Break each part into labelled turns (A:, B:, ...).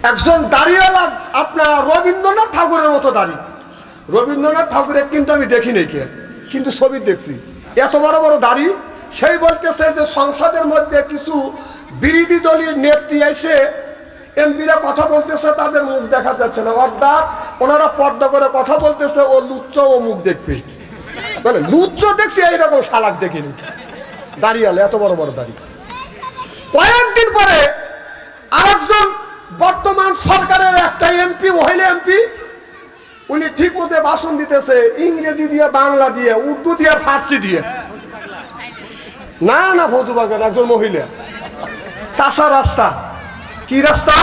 A: একজন দাড়িওয়ালা আপনার রবীন্দ্রনাথ ঠাকুরের মতো দাড়ি। রবীন্দ্রনাথ ঠাকুরের কিন্তু আমি দেখি নাই, কিন্তু ছবি দেখছি, এত বড় বড় দাড়ি। সেই বলতেছে যে সংসদের মধ্যে কিছু বিরোধী দলীয় নেত্রী এসে এমপিরা কথা বলতেছে, তাদের মুখ দেখা যাচ্ছে না, অর্থাৎ ওনারা পর্দা করে কথা বলতেছে, ও লুচ্চ, ও মুখ দেখবে। মানে লুচ্চ দেখছি, এইরকম শালাক দেখিনি দাড়িওয়ালা, এত বড় বড় দাড়ি। কয়েকদিন পরে আরেকজন বর্তমান সরকারের একটা এমপি, মহিলা এমপি, উনি ঠিক মতো ভাষণ দিতেছে, ইংরেজি দিয়ে, বাংলা দিয়ে, উর্দু দিয়ে, ফার্সি দিয়ে। না না ফজু বাগান, একজন মহিলা। কাঁচা রাস্তা, কি রাস্তা?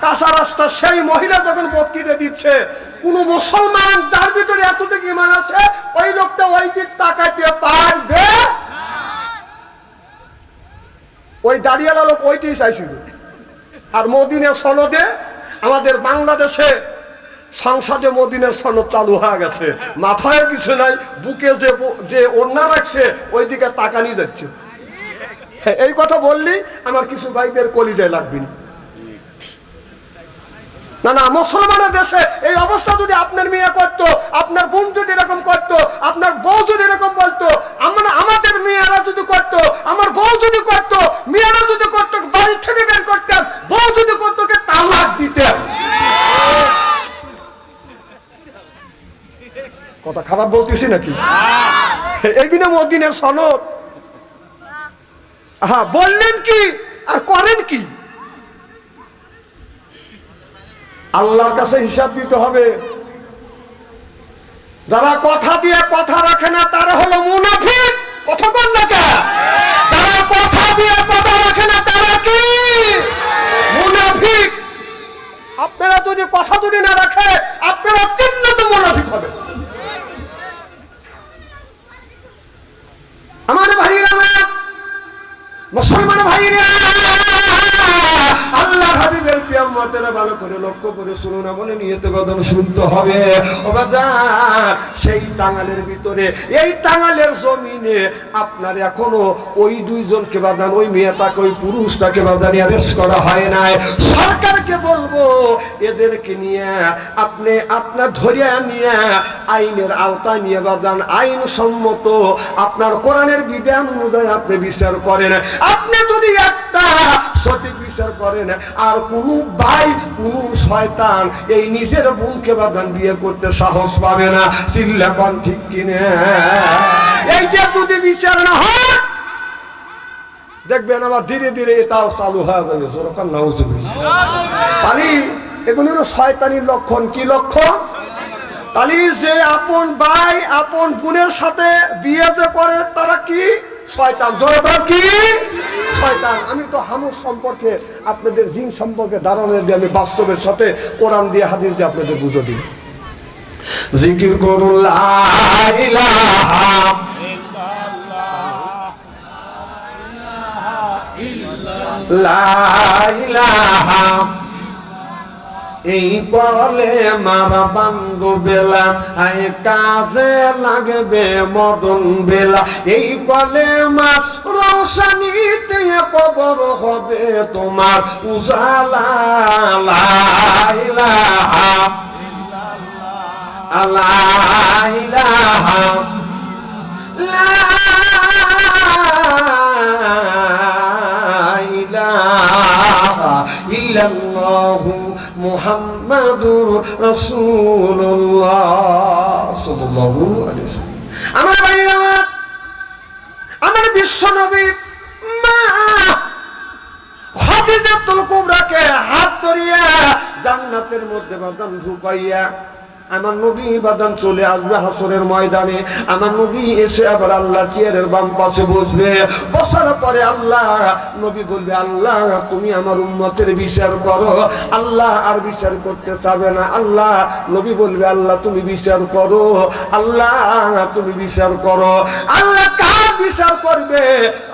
A: কাঁচা রাস্তা। সেই মহিলা যখন বক্তৃতা দিচ্ছে, কোন মুসলমান যার ভিতরে এতটুকু ইমান আছে, ওই লোকটা ওই দিক তাকাইতে পারবে? ওই দাঁড়িয়ালা লোক ওইটাই চাইছিল। আর মদিনার সনদে, আমাদের বাংলাদেশে সংসদে মদিনার সনদ চালু হয়ে গেছে, মাথায় কিছু নাই, বুকে যে ওড়না রাখছে ওই দিকে টাকা নিয়ে যাচ্ছে। এই কথা বললি আমার কিছু ভাইদের কলিজায় লাগবে না। না, মুসলমানের দেশে এই অবস্থা যদি আপনার মেয়ে করতো, আপনার বোন যদি এরকম করতো, আপনার বউ যদি এরকম বলতো, আমাদের মেয়েরা যদি করতো, আমার বউ যদি করতো, মেয়েরা যদি করতো, বাড়ি থেকে বের করতাম, বউ যদি করতো, তালাক দিতেন। কথা খারাপ বলতেছি নাকি? এইদিনে মদিনার সনদ। হ্যাঁ, বললেন কি আর করেন কি? আল্লাহর কাছে হিসাব দিতে হবে। যারা কথা দিয়ে কথা রাখে না, তারা হলো মুনাফিক। কথা বল না কে? যারা কথা দিয়ে কথা রাখে না, তারা কি? মুনাফিক। আপনারা যদি কথা যদি না রাখে, আপনারা চিহ্নিত মুনাফিক হবে। আমার ভাইরা, মুসলমান ভাইরা, আল্লাহ হাবিবের কিয়ামতের ভালো করে লক্ষ্য করে শুনুন, মনে নিয়তে বদন শুনতে হবে। ও বাজার, সেই টাঙ্গালের ভিতরে, এই টাঙ্গালের জমিনে আপনার এখনো ওই দুইজনকে বাদান, ওই মেয়েটাকে, ওই পুরুষটাকে বাদান অ্যারেস্ট করা হয় নাই। সরকারকে বলবো, এদেরকে নিয়ে আপনি আপনার ধরিয়া নিয়ে আইনের আওতায় নিয়ে বাদান, আইন সম্মত আপনার কোরআনের বিধান অনুযায়ী আপনি বিচার করেন। আপনি যদি একটা সঠিক বিচার করেন, আর কোন ভাই, কোন শয়তান এই নিজের বোনকে বাদান বিয়ে করতে সাহস পাবে না। চিল্লা কোন ঠিক কিনে? এইটা যদি বিচার না হয়, দেখবেন আবার ধীরে ধীরে এটাও চালু হয়ে যাবে। জোরকান নাউজুবিল্লাহ। তাহলে এগুলো হলো শয়তানির লক্ষণ। কি লক্ষণ? তাহলে যে আপন ভাই, আপন বোনের সাথে বিয়ে যে করে, তারা কি? শয়তান। জোরকান কি? শয়তান। আমি তো হামুর সম্পর্কে, আপনাদের জিন সম্পর্কে ধারণা দিয়ে আমি বাস্তবের সাথে কোরআন দিয়ে, হাদিস দিয়ে আপনাদের বুঝে দিই। জিকির করুন লা ইলাহা লা ইলাহা, এই বলে মারা বান্ধব বেলা, আয় কাজে লাগবে মদন বেলা। এই বলে মা রোশানিতে কবর হবে তোমার উজালা। লা ইলাহা লা ইলাহা লা ইলাহা ইল্লাল্লাহু মুহাম্মাদুর রাসূলুল্লাহ সাল্লাল্লাহু আলাইহি ওয়াসাল্লাম। আমার ভাইরা, আমার বিশ্ব নবী মা খাদিজাতুল কুবরাকে হাত ধরিয়া জান্নাতের মধ্যে বাদান ঢুকাইয়া, আমার নবী বাদান চলে আসবে হাসরের ময়দানে। আমার নবী এসে আবার আল্লাহ চেয়ারের বাম পাশে বসবে। বসার পরে আল্লাহ নবী বলবে, আল্লাহ তুমি আমার উম্মতের বিচার করো। আল্লাহ আর বিচার করতে চাবে না। আল্লাহ নবী বলবে, আল্লাহ তুমি বিচার করো, আল্লাহ তুমি বিচার করো। আল্লাহ কার বিচার করবে?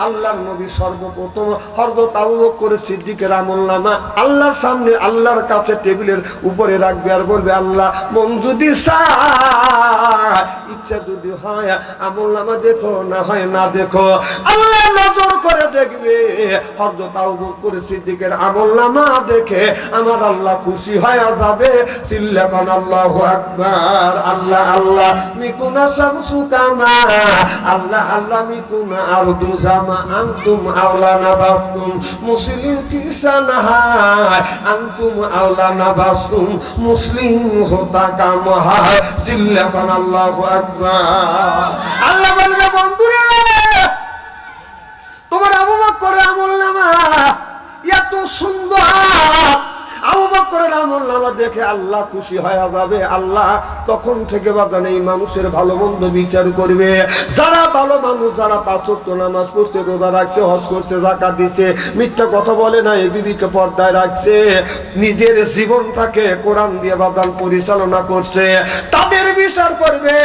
A: আল্লাহর নবী সর্বপ্রথম হযরত আবু বকর সিদ্দিকের আমলনামা আল্লাহর সামনে, আল্লাহর কাছে টেবিলের উপরে রাখবে আর বলবে, আল্লাহ মন যদি চায় ইচ্ছা যদি হয় আমল নামা দেখো, না হয় না দেখো। আল্লাহ নজর করে দেখবে। হযরত আবু বকর সিদ্দিকের আমল নামা দেখে আমার আল্লাহ খুশি হয়ে যাবে। চিল্লাকান আল্লাহু আকবার। আল্লাহ আল্লাহ মিকুনা শামসু কামা, আল্লাহ আল্লাহ মিকুনা আরদু জামা, আনতুম আওলানা বাফতুম মুসলিম কিসানাহা, আনতুম আওলানা বাফতুম মুসলিম হোতা কামহা। চিল্লাকান আল্লাহু আকবার। আল্লাহ বলবে বন্ধুরা, তোমার আবু বকরের আমল নামা এত সুন্দর, আবু বকরের আমল নামা দেখে আল্লাহ খুশি হয়ে যাবে। আল্লাহ তখন থেকে বাদান এই মানুষের ভালো মন্দ বিচার করবে। যারা ভালো মানুষ, যারা পাঁচ ওয়াক্ত নামাজ পড়ছে, রোজা রাখছে, হজ করছে, যাকাত দিচ্ছে, মিথ্যা কথা বলে না, এই বিবিকে পর্দায় রাখছে, নিজের জীবনটাকে কোরআন দিয়ে বাদান পরিচালনা করছে, তাদের বিচার করবে।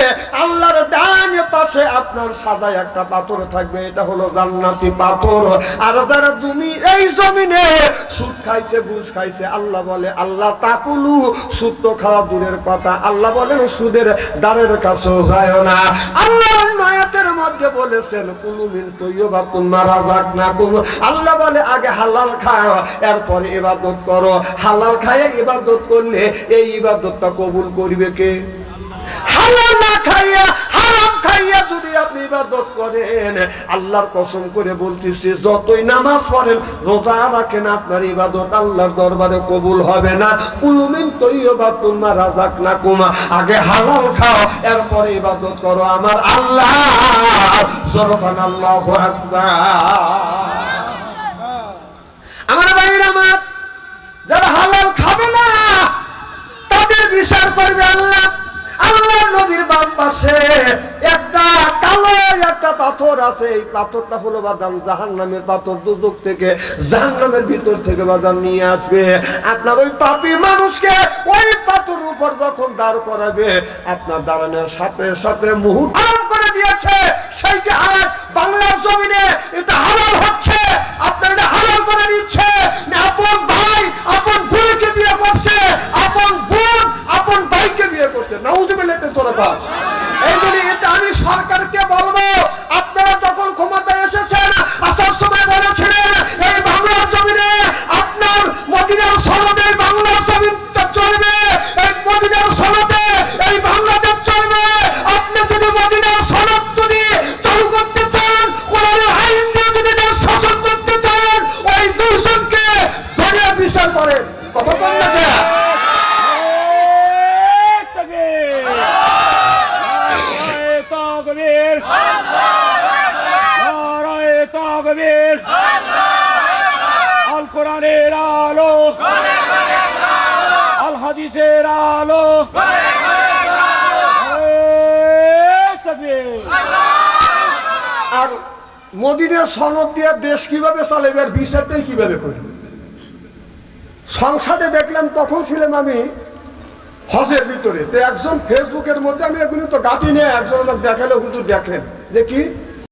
A: আল্লাহর ডান পাশে আপনার সাদা একটা পাথর থাকবে, এটা হলো জান্নাতি পাথর। আর যারা তুমি এই জমিনে সুদ খাইছে, ঘুষ খাইছে, আল্লাহ বলে আল্লাহ তাকুলু, সুদ তো খাওয়া দূরের কথা, আল্লাহ বলেন সুদের দ্বারের কাছেও যায় না। আল্লাহ আয়াতের মধ্যে বলেছেন কুলু মিন তাইয়্যিবাতিন মা রাযাকনাকুম, আল্লাহ বলে আগে হালাল খাও, এরপরে ইবাদত করো। হালাল খায়ে ইবাদত করলে এই ইবাদতটা কবুল করবে কে? হালাল না খাইয়া, হারাম খাইয়া যদি আপনি ইবাদত করেন, আল্লাহর কসম করে বলতেছি, যতই নামাজ পড়েন, রোজা রাখেন, আপনার ইবাদত আল্লাহর দরবারে কবুল হবে না। কুলু মিন তাইয়্যিবাতিন মা রাযাকনাকুম, আগে হালাল খাও, এরপরে ইবাদত করো আমার আল্লাহ। সুবহান আল্লাহু আকবার। আমার ভাইরা আমার, যারা হালাল খাবে না তাদের বিচার করবে আল্লাহ। আল্লাহ নবীর বাম পাশে একটা কালো একটা পাথর আছে, এই পাথরটা হলো বাদাম জাহান্নামের পাথর। দুজক থেকে, জাহান্নামের ভিতর থেকে বাদাম নিয়ে আসবে। আপনার ওই পাপী মানুষকে ওই পাথরের উপর যখন দাঁড় করাবে, আপনার দাঁড়ানোর সাথে সাথে মুহূর্ত হারাম করে দিয়েছে। সেই যে আজ বাংলার জমিনে এটা হালাল হচ্ছে, আপনার এটা হালাল করে দিচ্ছে। আপন ভাই আপন বোনকে বিয়ে করছে, আপন বোন আপন ভাইকে বিয়ে করছে। নাউযুবিল্লাহ। এই জন্য এটা আমি সরকারকে বলবো, আপনারা যখন ক্ষমতায় এসেছেন, আসার সময় বলেছিলেন এই বাংলার জমিনে আপনার মদিনার সনদে বাংলার জমিন চলবে, এই মদিনার সনদে এই বাংলাদেশ চলবে। আপনি যদি মদিনার সনদ যদি চালু করতে চান, কোরআনের আইন দিয়ে যদি দেশ শাসন করতে চান, ওই দুজনকে ধরে বিচার করেন। কথা বল না কে?
B: আল কোরআনের আলো, আল হাদিসের আলো।
A: আর মদিনার সনদ দিয়ে দেশ কিভাবে চালাবে, আর বিচারটাই কিভাবে করবে? সংসদে দেখলাম, তখন ছিলাম আমি হজের ভিতরে, তো একজন ফেসবুকের মধ্যে, আমি এগুলো তো গাঁটি নিয়ে, একজন আমাকে দেখালো, হুজুর দেখেন যে কি